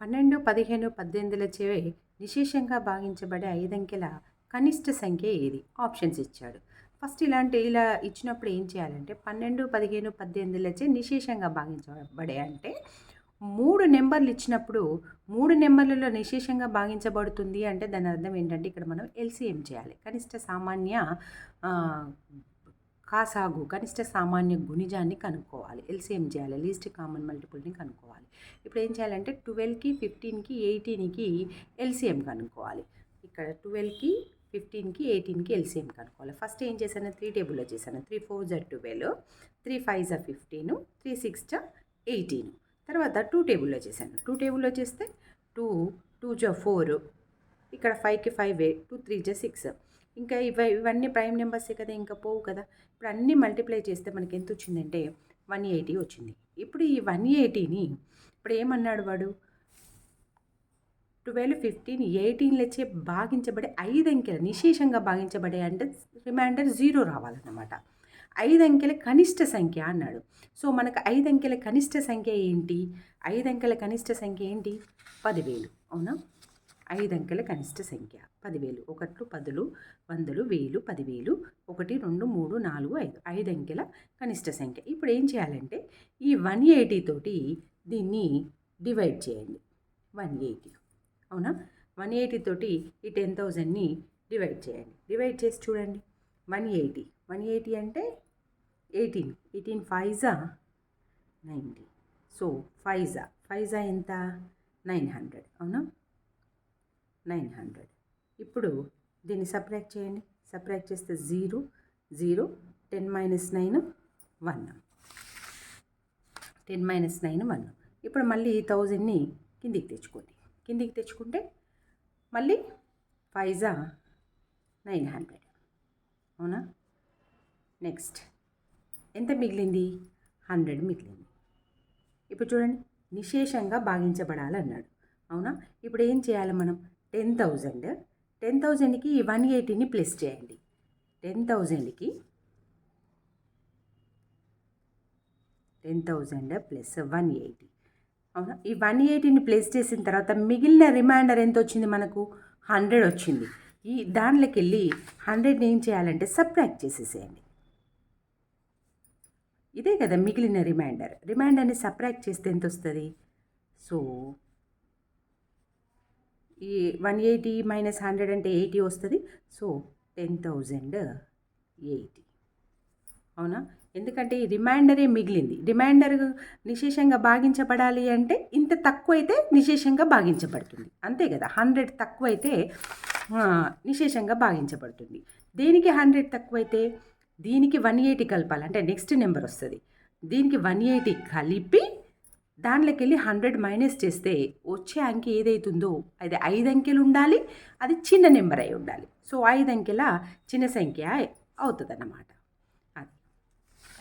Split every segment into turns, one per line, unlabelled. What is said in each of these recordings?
12, 15, 18లచే నిశేషంగా భాగించబడే 5 అంకెల కనిష్ట సంఖ్య ఏది? ఆప్షన్స్ ఇచ్చాడు. ఫస్ట్ ఇలా ఇచ్చినప్పుడు ఏం చేయాలంటే 12, 15, 18లచే నిశేషంగా భాగించబడే అంటే 3 నెంబర్లు ఇచ్చినప్పుడు 3 నెంబర్లలో నిశేషంగా భాగించబడుతుంది అంటే దాని అర్థం ఏంటంటే ఇక్కడ మనం ఎల్సీఎం చేయాలి. కనిష్ట సామాన్య కాసాగు కనిష్ట సామాన్య గుణిజాన్ని కనుక్కోవాలి. ఎల్సీఎం చేయాలి. లీస్ట్ కామన్ మల్టిపుల్ని కనుక్కోవాలి. ఇప్పుడు ఏం చేయాలంటే 12కి 15కి 18కి ఎల్సీఎం కనుక్కోవాలి. ఇక్కడ 12కి 15కి 18కి ఎల్సీఎం కనుక్కోవాలి. ఫస్ట్ ఏం చేశాను, 3 టేబుల్లో చేశాను. 3 4 12, 3 5 15, 3 6 18. తర్వాత 2 టేబుల్లో చేశాను. 2 టేబుల్లో చేస్తే 2 2 4, ఇక్కడ 5కి 5, 2 3 6. ఇంకా ఇవన్నీ ప్రైమ్ నెంబర్సే కదా, ఇంకా పోవు కదా. ఇప్పుడు అన్నీ మల్టిప్లై చేస్తే మనకి ఎంత వచ్చిందంటే 180 వచ్చింది. ఇప్పుడు ఈ 180ని ఇప్పుడు ఏమన్నాడు వాడు, 12, 15, 18లచే భాగించబడే 5 అంకెల నిశేషంగా భాగించబడే అంటే రిమైండర్ 0 రావాలన్నమాట. 5 అంకెల కనిష్ట సంఖ్య అన్నాడు. సో మనకు 5 అంకెల కనిష్ట సంఖ్య ఏంటి? 5 అంకెల కనిష్ట సంఖ్య ఏంటి? 10,000. అవునా? 5 అంకెల కనిష్ట సంఖ్య 10,000. 1 10, 100, 1000, 10,000, 1 2 3 4 5. 5 అంకెల కనిష్ట సంఖ్య. ఇప్పుడు ఏం చేయాలంటే ఈ 180 తోటి దీన్ని డివైడ్ చేయండి. 180. అవునా? 180 తోటి ఈ 10,000ని డివైడ్ చేయండి. డివైడ్ చేసి చూడండి. 180 అంటే 18. 18 5 90. సో 5 ఎంత? 900. అవునా? 900. ఇప్పుడు దీన్ని సబ్ట్రాక్ట్ చేయండి. సబ్ట్రాక్ట్ చేస్తే 0 0, 10 - 9 1. 10 - 9 1. ఇప్పుడు మళ్ళీ 1000ని కిందికి తెచ్చుకోండి. కిందికి తెచ్చుకుంటే మళ్ళీ 5 900. అవునా? నెక్స్ట్ ఎంత మిగిలింది? 100 మిగిలింది. ఇప్పుడు చూడండి, నిశేషంగా భాగించబడాలన్నాడు. అవునా? ఇప్పుడు ఏం చేయాలి మనం? 10,000కి ఈ 180ని ప్లస్ చేయండి. 10,000కి 10,000 ప్లస్ 180. అవునా? ఈ 180ని ప్లస్ చేసిన తర్వాత మిగిలిన రిమైండర్ ఎంత వచ్చింది మనకు? 100 వచ్చింది. ఈ దాంట్లోకి వెళ్ళి 100ని ఏం చేయాలంటే సబ్ట్రాక్ట్ చేసేసేయండి. ఇదే కదా మిగిలిన రిమైండర్ని సబ్ట్రాక్ట్ చేస్తే ఎంత వస్తుంది? సో ఈ 180 - 100 అంటే 80 వస్తుంది. సో 10,080. అవునా? ఎందుకంటే ఈ రిమైండరే మిగిలింది. రిమైండర్ నిశేషంగా భాగించబడాలి అంటే ఇంత తక్కువ అయితే నిశేషంగా భాగించబడుతుంది. అంతే కదా. 100 తక్కువైతే నిశేషంగా భాగించబడుతుంది. దేనికి 100 తక్కువైతే? దీనికి 180 కలపాలి. అంటే నెక్స్ట్ నెంబర్ వస్తుంది. దీనికి 180 కలిపి దాంట్లోకి వెళ్ళి 100 మైనస్ చేస్తే వచ్చే అంకె ఏదైతుందో అది 5 అంకెలు ఉండాలి. అది చిన్న నెంబర్ అయి ఉండాలి. సో 5 అంకెల చిన్న సంఖ్య అవుతుంది అన్నమాట. అది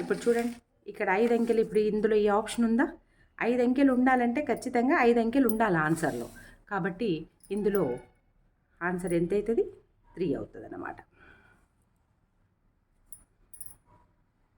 ఇప్పుడు చూడండి, ఇక్కడ 5 అంకెలు. ఇప్పుడు ఇందులో ఈ ఆప్షన్ ఉందా? 5 అంకెలు ఉండాలంటే ఖచ్చితంగా 5 అంకెలు ఉండాలి ఆన్సర్లో. కాబట్టి ఇందులో ఆన్సర్ ఎంత అవుతుంది? 3 అవుతుంది అన్నమాట.